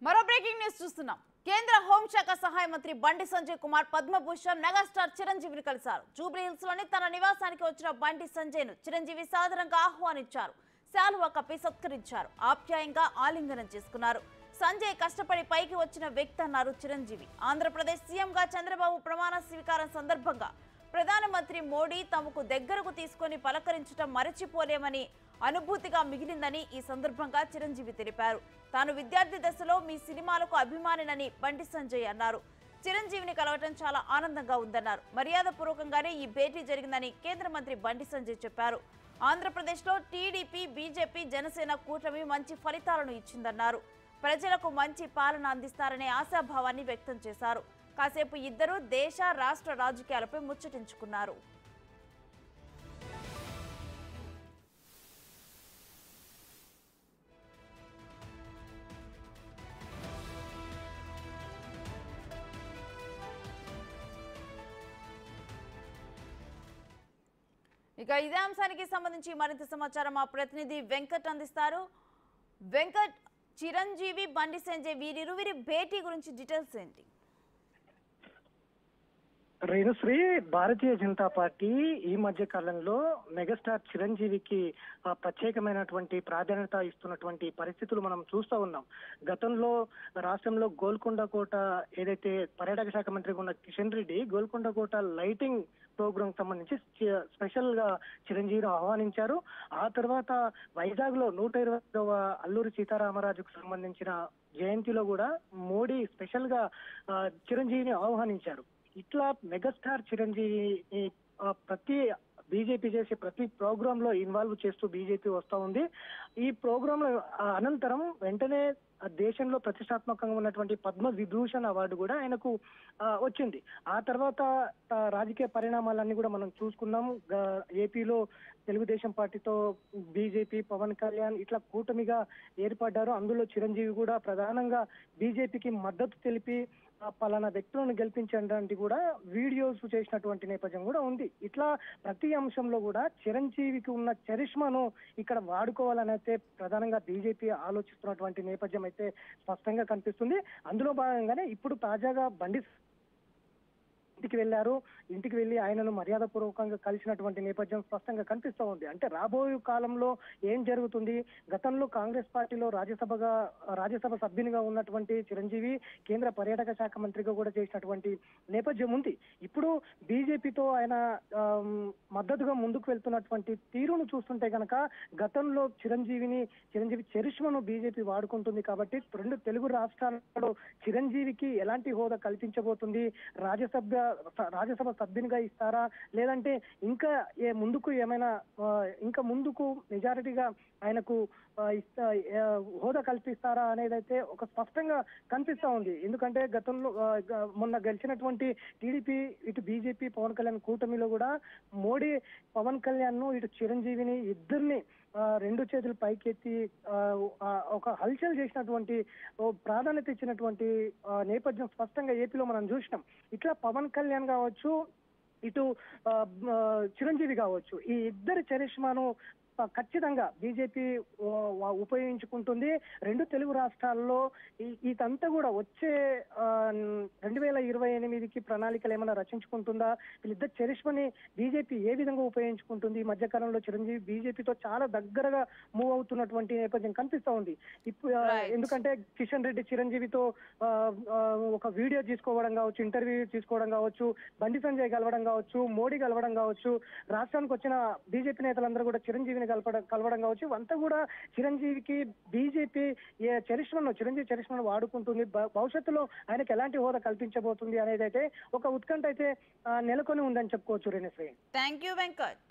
మరో breaking news చూస్తున్నాం. కేంద్ర హోంశాఖ సహాయ మంత్రి బండి సంజయ్ కుమార్ పద్మభూషణ్ మెగాస్టార్ చిరంజీవిని కలిశారు. జూబ్లీ హిల్స్ లోని తన నివాసానికి వచ్చిన బండి సంజయ్ ను చిరంజీవి సాదరంగా ఆహ్వానించారు. శాలువా కప్పి సత్కరించారు. ఆప్యాయంగా ఆలింగనం చేసుకున్నారు. సంజయ్ కష్టపడి పైకి వచ్చిన వ్యక్తి అన్నారు చిరంజీవి. ఆంధ్రప్రదేశ్ సీఎంగా చంద్రబాబు ప్రమాణ స్వీకారం సందర్భంగా ప్రధానమంత్రి మోడీ తమకు దగ్గరకు తీసుకొని పలకరించడం మరచిపోలేమని అనుభూతిగా మిగిలిందని ఈ సందర్భంగా చిరంజీవి తెలిపారు. తాను విద్యార్థి దశలో మీ సినిమాలకు అభిమానినని బండి సంజయ్ అన్నారు. చిరంజీవిని కలవటం చాలా ఆనందంగా ఉందన్నారు. మర్యాదపూర్వకంగానే ఈ భేటీ జరిగిందని కేంద్ర మంత్రి బండి సంజయ్ చెప్పారు. ఆంధ్రప్రదేశ్లో టీడీపీ, బీజేపీ, జనసేన కూటమి మంచి ఫలితాలను ఇచ్చిందన్నారు. ప్రజలకు మంచి పాలన అందిస్తారనే ఆశాభావాన్ని వ్యక్తం చేశారు. కాసేపు ఇద్దరు దేశ, రాష్ట్ర రాజకీయాలపై ముచ్చటించుకున్నారు. ఇక ఇదే అంశానికి సంబంధించి మరింత సమాచారం మా ప్రతినిధి వెంకట్ అందిస్తారు. వెంకట్, చిరంజీవి, బండి సంజయ్ వీరిరువురి భేటీ గురించి డీటెయిల్స్ ఏంటి? రేణుశ్రీ, భారతీయ జనతా పార్టీ ఈ మధ్య కాలంలో మెగాస్టార్ చిరంజీవికి ప్రత్యేకమైనటువంటి ప్రాధాన్యత ఇస్తున్నటువంటి పరిస్థితులు మనం చూస్తూ ఉన్నాం. గతంలో రాష్ట్రంలో గోల్కొండ కోట ఏదైతే పర్యాటక శాఖ మంత్రిగా ఉన్న కిషన్ రెడ్డి గోల్కొండ కోట లైటింగ్ ప్రోగ్రామ్ సంబంధించి స్పెషల్ గా చిరంజీవిని ఆహ్వానించారు. ఆ తర్వాత వైజాగ్ లో 120వ అల్లూరి సీతారామరాజుకు సంబంధించిన జయంతిలో కూడా మోడీ స్పెషల్ గా చిరంజీవిని ఆహ్వానించారు. ఇట్లా మెగాస్టార్ చిరంజీవి ప్రతి బీజేపీ చేసే ప్రతి ప్రోగ్రామ్ లో ఇన్వాల్వ్ చేస్తూ బీజేపీ వస్తూ ఉంది. ఈ ప్రోగ్రామ్ అనంతరం వెంటనే దేశంలో ప్రతిష్టాత్మకంగా ఉన్నటువంటి పద్మ విభూషణ్ అవార్డు కూడా ఆయనకు వచ్చింది. ఆ తర్వాత రాజకీయ పరిణామాలన్నీ కూడా మనం చూసుకున్నాం. ఏపీలో తెలుగుదేశం పార్టీతో బీజేపీ, పవన్ కళ్యాణ్ ఇట్లా కూటమిగా ఏర్పడ్డారు. అందులో చిరంజీవి కూడా ప్రధానంగా బీజేపీకి మద్దతు తెలిపి పలానా వ్యక్తులను గెలిపించడానికి కూడా వీడియోస్ చేసినటువంటి నేపథ్యం కూడా ఉంది. ఇట్లా ప్రతి అంశంలో కూడా చిరంజీవికి ఉన్న చరిష్మాను ఇక్కడ వాడుకోవాలని అయితే ప్రధానంగా బీజేపీ ఆలోచిస్తున్నటువంటి నేపథ్యం అయితే స్పష్టంగా కనిపిస్తుంది. అందులో భాగంగానే ఇప్పుడు తాజాగా బండి ఇంటికి వెళ్లారు. ఇంటికి వెళ్లి ఆయనను మర్యాదపూర్వకంగా కలిసినటువంటి నేపథ్యం స్పష్టంగా కనిపిస్తూ ఉంది. అంటే రాబోయే కాలంలో ఏం జరుగుతుంది? గతంలో కాంగ్రెస్ పార్టీలో రాజ్యసభ సభ్యునిగా ఉన్నటువంటి చిరంజీవి కేంద్ర పర్యాటక శాఖ మంత్రిగా కూడా చేసినటువంటి నేపథ్యం ఉంది. ఇప్పుడు బీజేపీతో ఆయన మద్దతుగా ముందుకు వెళ్తున్నటువంటి తీరును చూస్తుంటే కనుక గతంలో చిరంజీవి చరిష్మను బీజేపీ వాడుకుంటుంది. కాబట్టి రెండు తెలుగు రాష్ట్రాలలో చిరంజీవికి ఎలాంటి హోదా కల్పించబోతుంది? రాజ్యసభ సభ్యునిగా ఇస్తారా, లేదంటే ఇంకా ముందుకు మెజారిటీగా ఆయనకు హోదా కల్పిస్తారా అనేది అయితే ఒక స్పష్టంగా కనిపిస్తా ఉంది. ఎందుకంటే గతంలో మొన్న గెలిచినటువంటి టీడీపీ, ఇటు బీజేపీ, పవన్ కళ్యాణ్ కూటమిలో కూడా మోడీ పవన్ కళ్యాణ్ ను ఇటు చిరంజీవిని ఇద్దరిని రెండు చేతులు పైకెత్తి ఒక హల్చల్ చేసినటువంటి ప్రాధాన్యత ఇచ్చినటువంటి నేపథ్యం స్పష్టంగా ఏపీలో మనం చూసినాం. ఇట్లా పవన్ కళ్యాణ్ కావచ్చు, ఇటు చిరంజీవి కావచ్చు, ఈ ఇద్దరి చరిష్మాను ఖచ్చితంగా బీజేపీ ఉపయోగించుకుంటుంది. రెండు తెలుగు రాష్ట్రాల్లో ఇదంతా కూడా వచ్చే 2028కి ప్రణాళికలు ఏమైనా రచించుకుంటుందా? వీళ్ళిద్దరు చరిష్మని బీజేపీ ఏ విధంగా ఉపయోగించుకుంటుంది? ఈ మధ్యకాలంలో చిరంజీవి బీజేపీతో చాలా దగ్గరగా మూవ్ అవుతున్నటువంటి నేపథ్యం కనిపిస్తా ఉంది. ఇప్పుడు ఎందుకంటే కిషన్ రెడ్డి చిరంజీవితో ఒక వీడియో తీసుకోవడం కావచ్చు, ఇంటర్వ్యూ తీసుకోవడం కావచ్చు, బండి సంజయ్ కలవడం కావచ్చు, మోడీ కలవడం కావచ్చు, రాష్ట్రానికి వచ్చిన బీజేపీ నేతలందరూ కూడా చిరంజీవిని కలవడం కావచ్చు, అంతా కూడా చిరంజీవికి బీజేపీ చిరంజీవి చరిష్మను వాడుకుంటుంది. భవిష్యత్తులో ఆయనకు ఎలాంటి హోదా కల్పించబోతుంది అనేది అయితే ఒక ఉత్కంఠ అయితే నెలకొని ఉందని చెప్పుకోవచ్చు. Renusri, thank you Venkat.